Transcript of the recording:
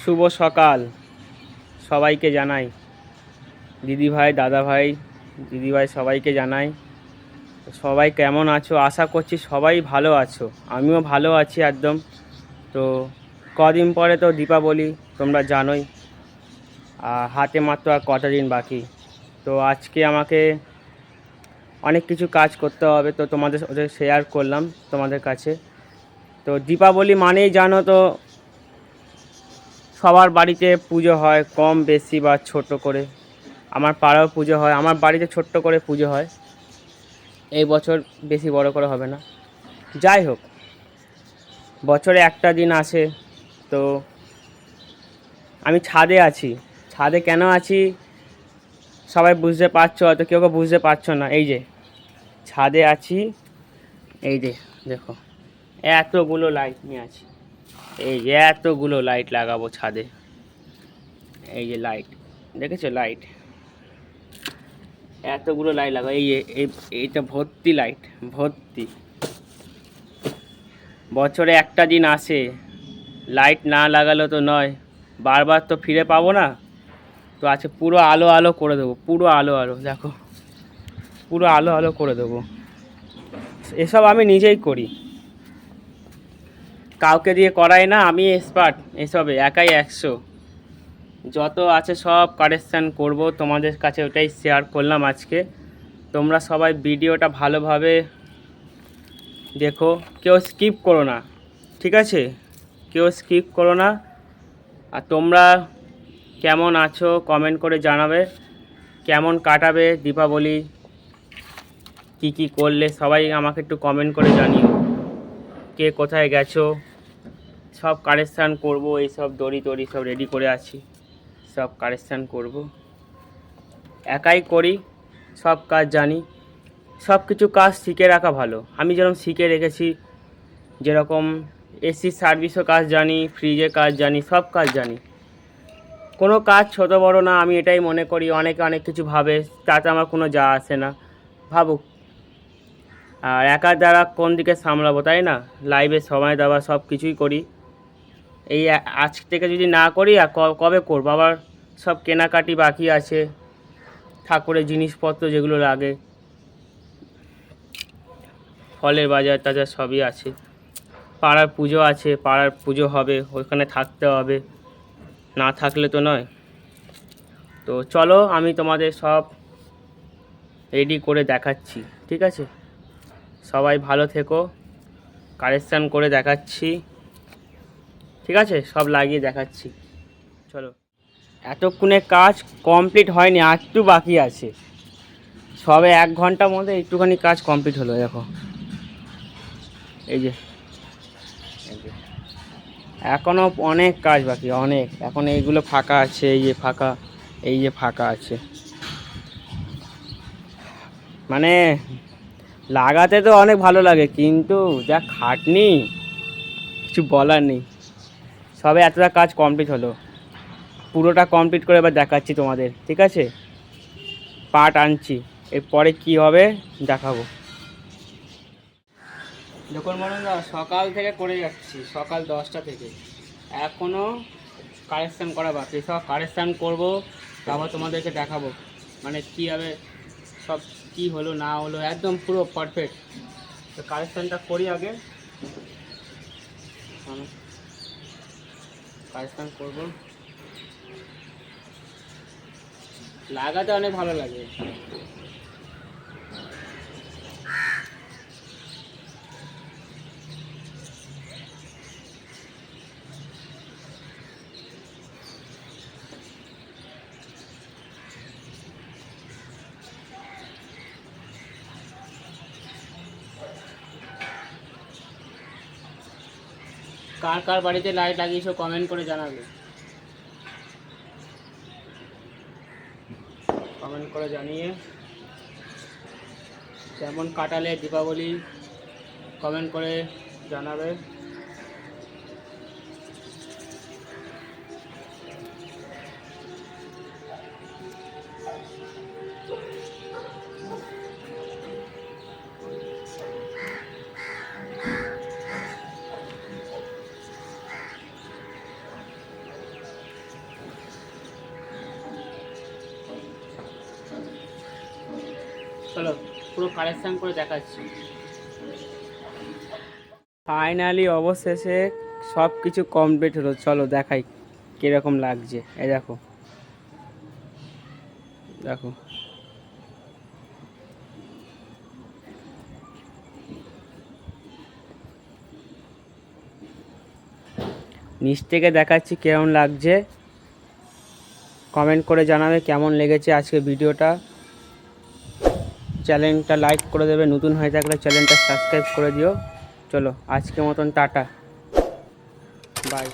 শুভ সকাল সবাইকে জানাই, দিদিভাই দাদাভাই দিদিভাই সবাইকে জানাই। সবাই কেমন আছো? আশা করছি সবাই ভালো আছো, আমিও ভালো আছি একদম। তো কদিন পরে তো দীপাবলি, তোমরা জানোই। হাতে মাত্র আর কটা দিন বাকি। তো আজকে আমাকে অনেক কিছু কাজ করতে হবে, তো তোমাদের সাথে শেয়ার করলাম তোমাদের কাছে। তো দীপাবলি মানেই জানো তো, সবার বাড়িতে পুজো হয়, কম বেশি বা ছোট করে। আমার পাড়াও পুজো হয়, আমার বাড়িতে ছোট্ট করে পুজো হয়। এই বছর বেশি বড় করে হবে না। যাই হোক, বছরে একটা দিন আসে। তো আমি ছাদে আছি। ছাদে কেন আছি সবাই বুঝতে পারছো, হয়তো কেউ কেউ বুঝতে পারছো না। এই যে ছাদে আছি, এই যে দেখো এতগুলো লাইট নিয়ে আছি। এই যে এতগুলো লাইট লাগাবো ছাদে। এই যে লাইট, দেখেছো লাইট, এতগুলো লাইট লাগাবো। এইটা ভর্তি লাইট, ভর্তি। বছরে একটা দিন আসে, লাইট না লাগালে তো নয়, বারবার তো ফিরে পাবো না। তো আজকে পুরো আলো আলো করে দেবো, পুরো আলো আলো, দেখো পুরো আলো আলো করে দেবো। এসব আমি নিজেই করি, কাউকে দিয়ে করাই না, আমি এক্সপার্ট এসবে, একাই 100। যত আছে সব কারেকশান করব, তোমাদের কাছে ওটাই শেয়ার করলাম আজকে। তোমরা সবাই ভিডিওটা ভালোভাবে দেখো, কেউ স্কিপ করো না, ঠিক আছে? কেউ স্কিপ করো না। আর তোমরা কেমন আছো কমেন্ট করে জানাবে, কেমন কাটাবে দীপাবলি, কি কি করলে সবাই আমাকে একটু কমেন্ট করে জানিও। কে কোথায় গেছো, সব কারেকশান করব। এইসব দড়ি টড়ি সব রেডি করে আছি, সব কারেকশান করব। একাই করি, সব কাজ জানি। সব কিছু কাজ শিখে রাখা ভালো। আমি যেরকম শিখে রেখেছি, যেরকম এসির সার্ভিসও কাজ জানি, ফ্রিজের কাজ জানি, সব কাজ জানি। কোনো কাজ ছোট বড় না, আমি এটাই মনে করি। অনেকে অনেক কিছু ভাবে, তাতে আমার কোনো যা আসে না, ভাবুক। আর একার দ্বারা কোন দিকে সামলাবো, তাই না? লাইভে সময় দেওয়া, সব কিছুই করি। এই আজ থেকে যদি না করি আর কবে করবো? আবার সব কেনাকাটি বাকি আছে, ঠাকুরের জিনিসপত্র যেগুলো লাগে, ফলের বাজার টাজার সবই আছে। পাড়ার পুজো আছে, পাড়ার পুজো হবে, ওইখানে থাকতে হবে, না থাকলে তো নয়। তো চলো আমি তোমাদের সব রেডি করে দেখাচ্ছি, ঠিক আছে? সবাই ভালো থেকো, কারেকশান করে দেখাচ্ছি, ঠিক আছে? সব লাগিয়ে দেখাচ্ছি, চলো। এতক্ষণে কাজ কমপ্লিট হয়নি, আর একটু বাকি আছে। সবে 1 ঘন্টার মধ্যে একটুখানি কাজ কমপ্লিট হলো, দেখো। এই যে এখনও অনেক কাজ বাকি, অনেক। এখন এইগুলো ফাঁকা আছে, এই যে ফাঁকা, এই যে ফাঁকা আছে। মানে লাগাতে তো অনেক ভালো লাগে, কিন্তু যা খাটনি, কিছু বলার নেই। সবে এতটা কাজ কমপ্লিট হলো, পুরোটা কমপ্লিট করে এবার দেখাচ্ছি তোমাদের, ঠিক আছে? পার্ট আনছি, এরপরে কি হবে দেখাবো। দেখুন বন্ধুরা, সকাল থেকে করে যাচ্ছি, সকাল 10টা থেকে এখনও কারেকশান করা বাকি। সব কারেকশান করবো, তারপর তোমাদেরকে দেখাবো মানে কীভাবে সব কি হলো না হলো, একদম পুরো পারফেক্ট। তো কারেকশানটা করি আগে, কারেকশান করবো। লাগাতে অনেক ভালো লাগে। কার কার বাড়িতে লাইট লাগিয়েছো কমেন্ট করে জানাবে, কমেন্ট করে জানিয়ে কেমন কাটালে দীপাবলি কমেন্ট করে জানাবে। চলো পুরো কালেকশান করে দেখাচ্ছি। ফাইনালি অবশেষে সব কিছু কমপ্লিট হলো, চলো দেখাই কীরকম লাগছে। এই দেখো দেখো, নিচ থেকে দেখাচ্ছি কেমন লাগছে, কমেন্ট করে জানাবে কেমন লেগেছে আজকে ভিডিওটা। চ্যানেলটা লাইক করে দেবে, নতুন হয়ে থাকলে চ্যানেলটা সাবস্ক্রাইব করে দিও। চলো আজকের মতন টাটা, বাই।